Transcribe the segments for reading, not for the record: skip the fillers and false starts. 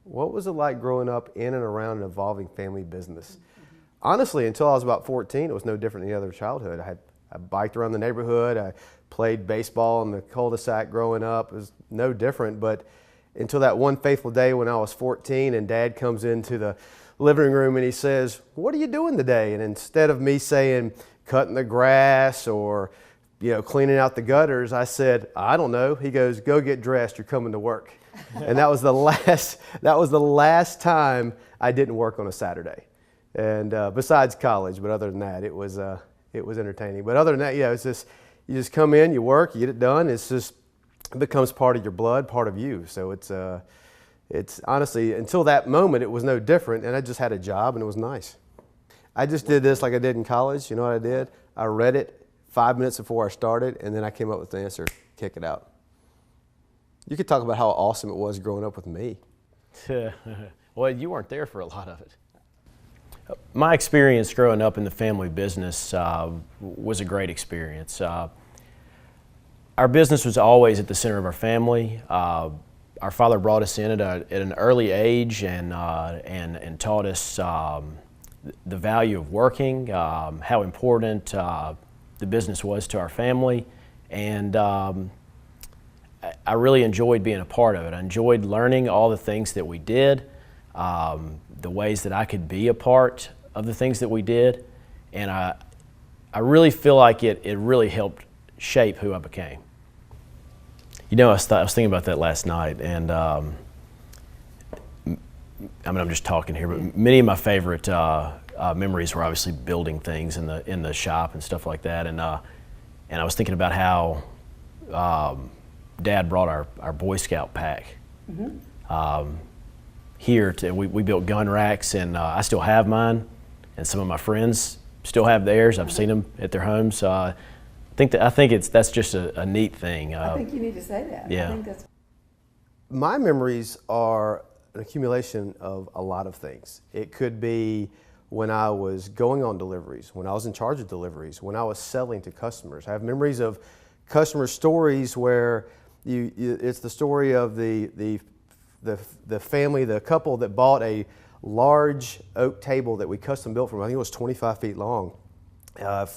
what was it like growing up in and around an evolving family business? Honestly, until I was about 14, it was no different than any other childhood. I biked around the neighborhood. I played baseball in the cul-de-sac growing up. It was no different, but until that one fateful day when I was 14 and Dad comes into the living room and he says, "What are you doing today?" And instead of me saying, cutting the grass or, cleaning out the gutters, I said, "I don't know." He goes, "Go get dressed, you're coming to work." And that was the last time I didn't work on a Saturday. And besides college, but other than that, it was entertaining. But other than that, it's just, you just come in, you work, you get it done. It becomes part of your blood, part of you. So it's honestly, until that moment, it was no different. And I just had a job and it was nice. I just did this like I did in college. You know what I did? I read it 5 minutes before I started, and then I came up with the answer, kick it out. You could talk about how awesome it was growing up with me. Well, you weren't there for a lot of it. My experience growing up in the family business was a great experience. Our business was always at the center of our family. Our father brought us in at an early age and taught us the value of working, how important the business was to our family, and I really enjoyed being a part of it. I enjoyed learning all the things that we did, the ways that I could be a part of the things that we did, and I really feel like it really helped shape who I became. I was thinking about that last night, and I'm just talking here, but many of my favorite memories were obviously building things in the shop and stuff like that, and I was thinking about how Dad brought our Boy Scout pack. Mm-hmm. Here we built gun racks, and I still have mine, and some of my friends still have theirs. I've seen them at their homes. I think that's just a neat thing. I think you need to say that. Yeah. I think that's. My memories are an accumulation of a lot of things. It could be when I was going on deliveries, when I was in charge of deliveries, when I was selling to customers. I have memories of customer stories where it's the story of the family, the couple that bought a large oak table that we custom built from, I think it was 25 feet long.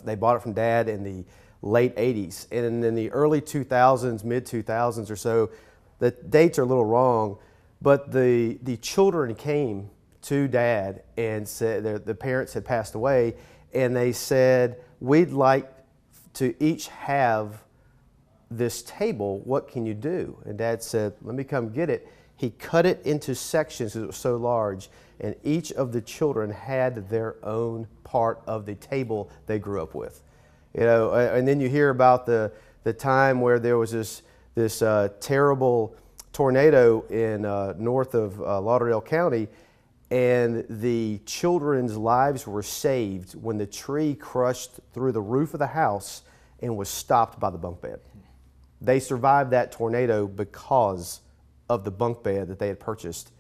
They bought it from Dad in the late 80s. And in the early 2000s, mid 2000s or so, the dates are a little wrong, but the children came to Dad and said, the parents had passed away, and they said, "We'd like to each have this table. What can you do?" And Dad said, "Let me come get it." He cut it into sections because it was so large, and each of the children had their own part of the table they grew up with. And then you hear about the time where there was this terrible tornado in north of Lauderdale County, and the children's lives were saved when the tree crushed through the roof of the house and was stopped by the bunk bed. They survived that tornado because of the bunk bed that they had purchased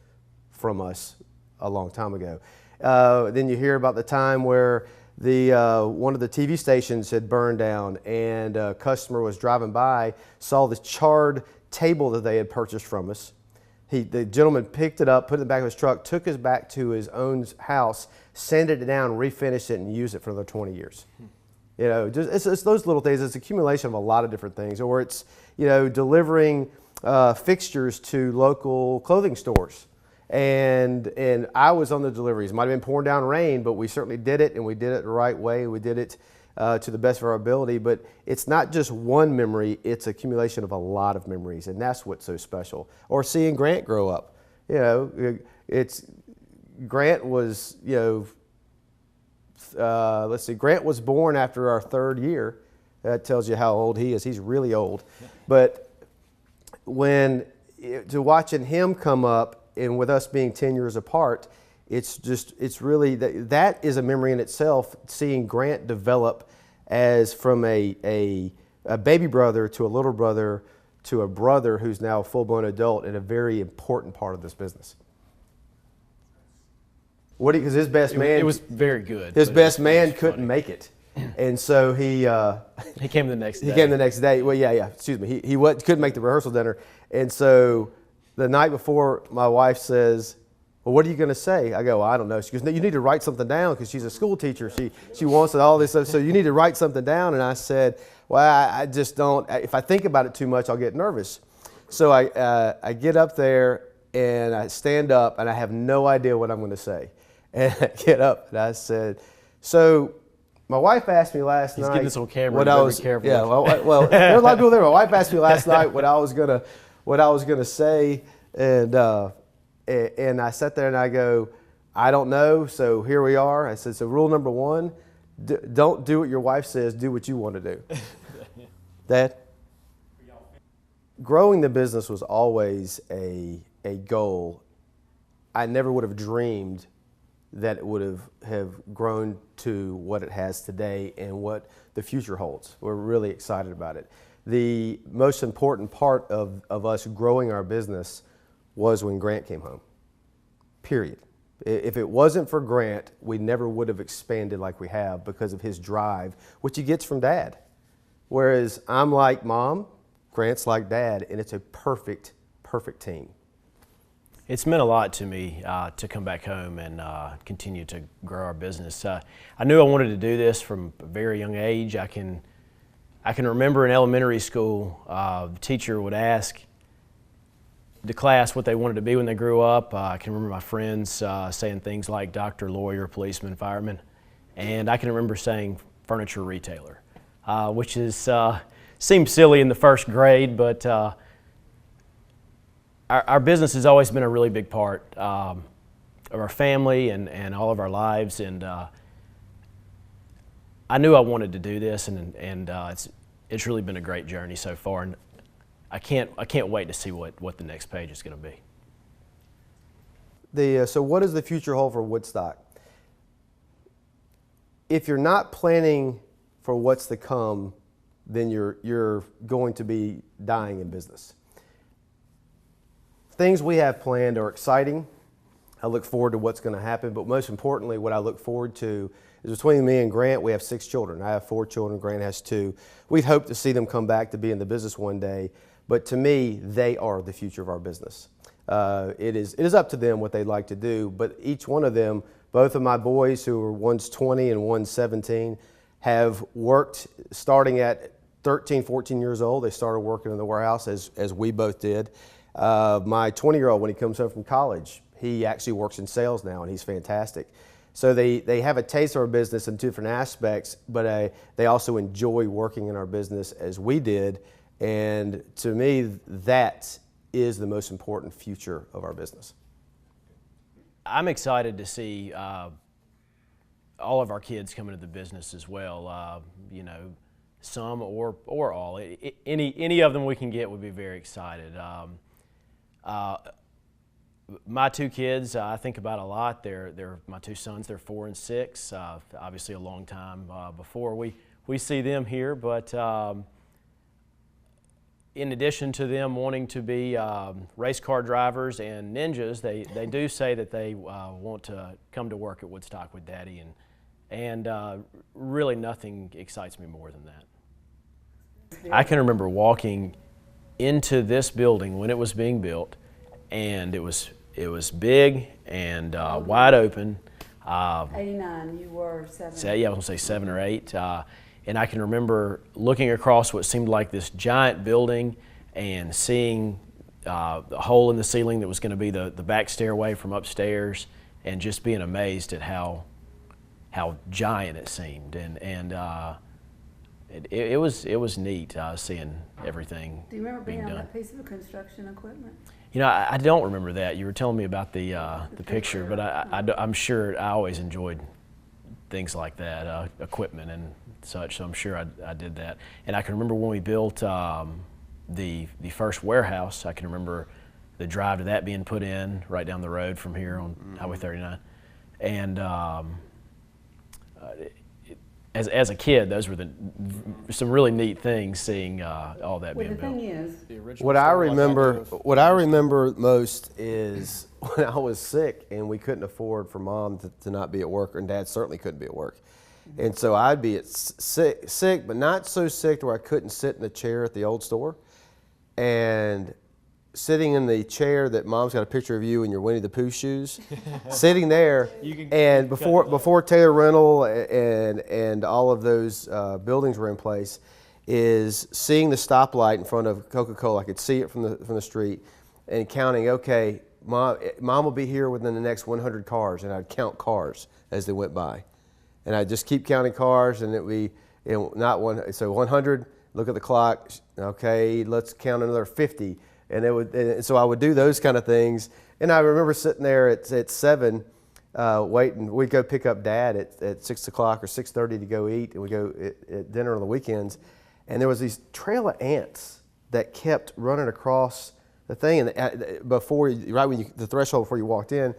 from us a long time ago. Then you hear about the time where one of the TV stations had burned down, and a customer was driving by, saw the charred table that they had purchased from us. The gentleman picked it up, put it in the back of his truck, took us back to his own house, sanded it down, refinished it, and used it for another 20 years. It's those little things. It's accumulation of a lot of different things. Or it's, delivering fixtures to local clothing stores. And I was on the deliveries. It might have been pouring down rain, but we certainly did it, and we did it the right way. We did it to the best of our ability. But it's not just one memory, it's accumulation of a lot of memories, and that's what's so special. Or seeing Grant grow up. Grant was, Grant was born after our third year. That tells you how old he is. He's really old. But to watching him come up, and with us being 10 years apart, it's really, that is a memory in itself, seeing Grant develop as from a baby brother to a little brother to a brother who's now a full-blown adult and a very important part of this business. Because his best man... It was very good. His best man couldn't make it. And so he came the next day. He came the next day. Well, excuse me. He couldn't make the rehearsal dinner. And so the night before, my wife says, Well, what are you going to say? I go, well, I don't know. She goes, no, you need to write something down because she's a school teacher. She wants all this stuff. So you need to write something down. And I said, well, I just don't. If I think about it too much, I'll get nervous. So I get up there and I stand up and I have no idea what I'm going to say. And I get up and I said, so my wife asked me last night. He's getting this on camera. What I was, careful. yeah. Well, there are a lot of people there. My wife asked me last night what I was gonna say, and I sat there and I go, I don't know. So here we are. I said, so rule number one, don't do what your wife says. Do what you want to do. Dad? Growing the business was always a goal. I never would have dreamed that it would have grown to what it has today and what the future holds. We're really excited about it. The most important part of us growing our business was when Grant came home, period. If it wasn't for Grant, we never would have expanded like we have because of his drive, which he gets from Dad. Whereas I'm like Mom, Grant's like Dad, and it's a perfect team. It's meant a lot to me to come back home and continue to grow our business. I knew I wanted to do this from a very young age. I can remember in elementary school, the teacher would ask the class what they wanted to be when they grew up. I can remember my friends saying things like doctor, lawyer, policeman, fireman, and I can remember saying furniture retailer, which is seemed silly in the first grade, but our business has always been a really big part of our family and all of our lives, and I knew I wanted to do this, and it's really been a great journey so far, and I can't wait to see what the next page is going to be. So what does the future hold for Woodstock? If you're not planning for what's to come, then you're going to be dying in business. Things we have planned are exciting. I look forward to what's going to happen, but most importantly, what I look forward to is between me and Grant, we have 6 children. I have 4 children, Grant has 2. We'd hope to see them come back to be in the business one day, but to me, they are the future of our business. It is up to them what they'd like to do, but each one of them, both of my boys, who are one's 20 and one's 17, have worked starting at 13, 14 years old. They started working in the warehouse as we both did. My 20-year-old, when he comes home from college, he actually works in sales now, and he's fantastic. So they have a taste of our business in 2 different aspects, but they also enjoy working in our business as we did. And to me, that is the most important future of our business. I'm excited to see all of our kids come into the business as well. Some or all. Any of them we can get would be very excited. My 2 kids, I think about a lot. They're my 2 sons. They're 4 and 6. Obviously, a long time before we see them here. But in addition to them wanting to be race car drivers and ninjas, they do say that they want to come to work at Woodstock with Daddy, and really nothing excites me more than that. I can remember walking into this building when it was being built, and it was big and wide open. 89, you were 7. So, yeah, I was gonna say 7 or 8. And I can remember looking across what seemed like this giant building and seeing the hole in the ceiling that was going to be the back stairway from upstairs, and just being amazed at how giant it seemed. And it was neat seeing everything. Do you remember being on done. that piece of construction equipment? I don't remember that. You were telling me about the picture, but I'm sure I always enjoyed things like that, equipment and such, so I'm sure I did that. And I can remember when we built the first warehouse, I can remember the drive to that being put in right down the road from here on Highway 39. And as a kid, those were some really neat things, seeing all that being built. The thing is, What I remember most is when I was sick and we couldn't afford for Mom to not be at work, and Dad certainly couldn't be at work. And so I'd be sick, but not so sick to where I couldn't sit in the chair at the old store. And sitting in the chair that Mom's got a picture of you in your Winnie the Pooh shoes, sitting there, and before Taylor Rental and all of those buildings were in place, is seeing the stoplight in front of Coca-Cola. I could see it from the street, and counting. Okay, Mom will be here within the next 100 cars, and I'd count cars as they went by, and I'd just keep counting cars, and it would be not one. So 100. Look at the clock. Okay, let's count another 50. And so I would do those kind of things. And I remember sitting there at 7, waiting. We'd go pick up Dad at 6 o'clock or 6:30 to go eat, and we go at dinner on the weekends. And there was these trail of ants that kept running across the thing, and right when the threshold before you walked in.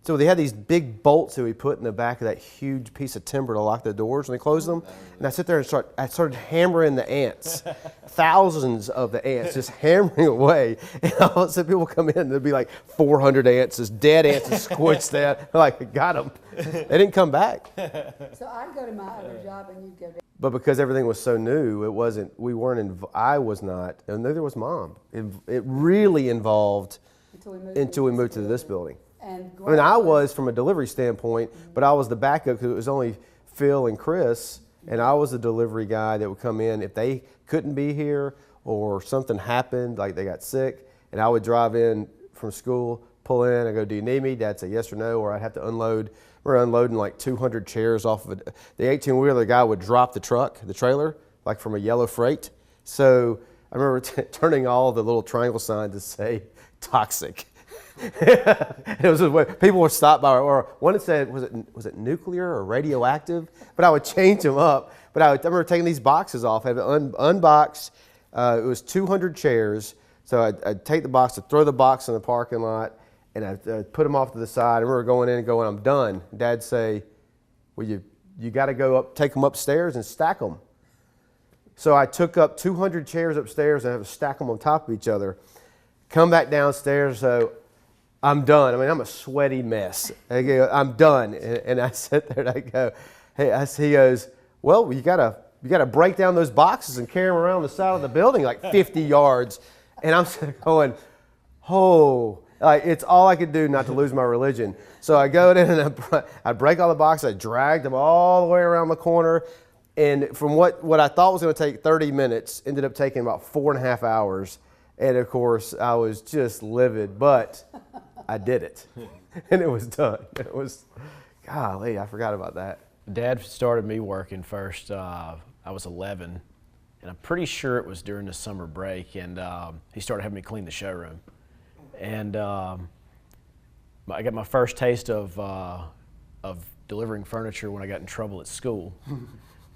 So they had these big bolts that we put in the back of that huge piece of timber to lock the doors when they closed them. And I sit there and I started hammering the ants, thousands of the ants, just hammering away. And all of a sudden people come in, and there'd be like 400 ants, just dead ants, just squished there. Like, got them. They didn't come back. So I'd go to my other job and you'd go to. But because everything was so new, I was not, and neither was Mom. It really involved until we moved to this building. I mean, I was from a delivery standpoint, but I was the backup because it was only Phil and Chris, and I was the delivery guy that would come in if they couldn't be here or something happened, like they got sick, and I would drive in from school, pull in, I go, do you need me? Dad say yes or no, or I'd have to unload. We're unloading like 200 chairs off of it. The 18-wheeler, the guy would drop the trailer, like from a yellow freight. So I remember turning all the little triangle signs to say toxic. It was people would stop by, or one that said, was it nuclear or radioactive? But I would change them up. But I remember taking these boxes off, I'd unbox. It was 200 chairs, so I'd take the box, throw the box in the parking lot, and I'd put them off to the side. I remember going in and going, I'm done. Dad'd say, well, you got to go up, take them upstairs and stack them. So I took up 200 chairs upstairs and I had to stack them on top of each other. Come back downstairs, so I'm done. I mean, I'm a sweaty mess. I go, I'm done. And I sit there and I go, hey, he goes, well, you gotta break down those boxes and carry them around the side of the building like 50 yards. And I'm sitting there going, oh, like it's all I could do not to lose my religion. So I go in and I break all the boxes. I dragged them all the way around the corner. And from what I thought was going to take 30 minutes, ended up taking about 4.5 hours. And of course, I was just livid, but I did it. And it was done. It was, golly, I forgot about that. Dad started me working first. I was 11, and I'm pretty sure it was during the summer break, and he started having me clean the showroom. And I got my first taste of delivering furniture when I got in trouble at school.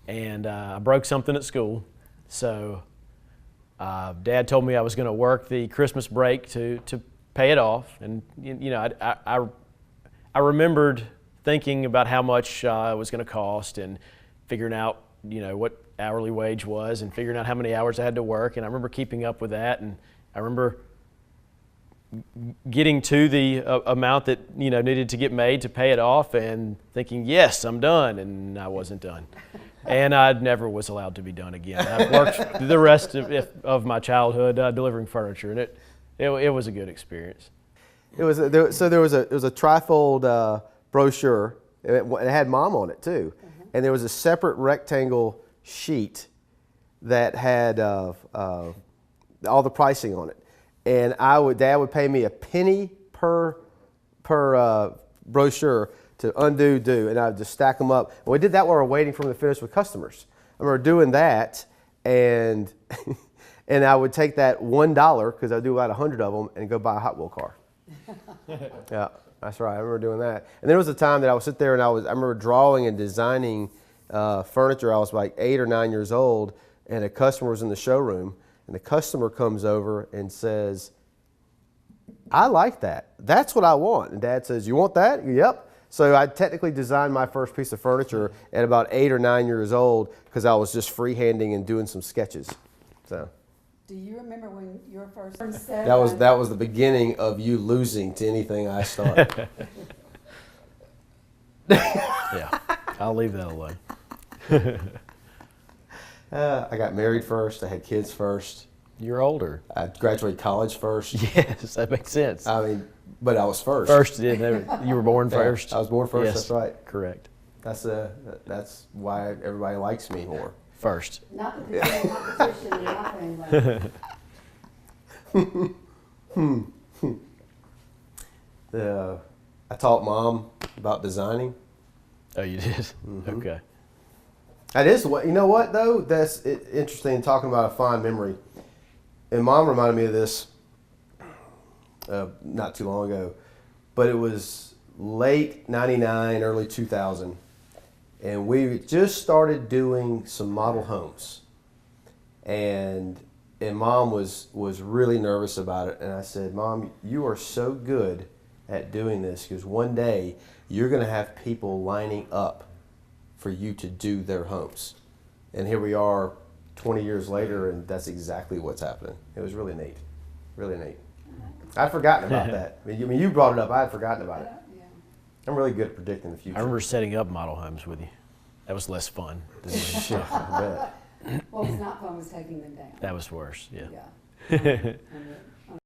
And I broke something at school, so Dad told me I was going to work the Christmas break to pay it off. And you know, I remembered thinking about how much it was going to cost and figuring out, you know, what hourly wage was and figuring out how many hours I had to work. And I remember keeping up with that. And I remember getting to the amount that, you know, needed to get made to pay it off and thinking, yes, I'm done. And I wasn't done. And I never was allowed to be done again. I've worked the rest of my childhood delivering furniture, and it was a good experience. It was there was a trifold brochure. It had Mom on it too, and there was a separate rectangle sheet that had all the pricing on it. And Dad would pay me a penny per brochure to do, and I would just stack them up. And we did that while we were waiting for them to finish with customers. I remember doing that, and and I would take that $1, because I do about 100 of them, and go buy a Hot Wheel car. Yeah, that's right. I remember doing that. And there was a time that I would sit there and I remember drawing and designing furniture. I was like 8 or 9 years old, and a customer was in the showroom, and the customer comes over and says, I like that. That's what I want. And Dad says, you want that? Yep. So I technically designed my first piece of furniture at about 8 or 9 years old because I was just freehanding and doing some sketches. So. Do you remember when your first that was the beginning of you losing to anything I started. Yeah, I'll leave that alone. I got married first. I had kids first. You're older. I graduated college first. Yes, that makes sense. I mean, but I was first. First, you were born Yeah, first. I was born first. Yes, That's right. Correct. That's why everybody likes me more. First. Not that there's any competition in my family. I taught Mom about designing. Oh, you did. Mm-hmm. Okay. That is what you know. What though? That's interesting. Talking about a fond memory, and Mom reminded me of this not too long ago, but it was late '99, early 2000, and we just started doing some model homes, and Mom was really nervous about it, and I said, Mom, you are so good at doing this because one day you're going to have people lining up for you to do their homes. And here we are 20 years later, and that's exactly what's happening. It was really neat. Really neat. I'd forgotten about that. I mean, you brought it up. I had forgotten about it. Yeah. I'm really good at predicting the future. I remember setting up model homes with you. That was less fun. Shit, I bet. What was not fun was taking them down. That was worse. Yeah. Yeah. And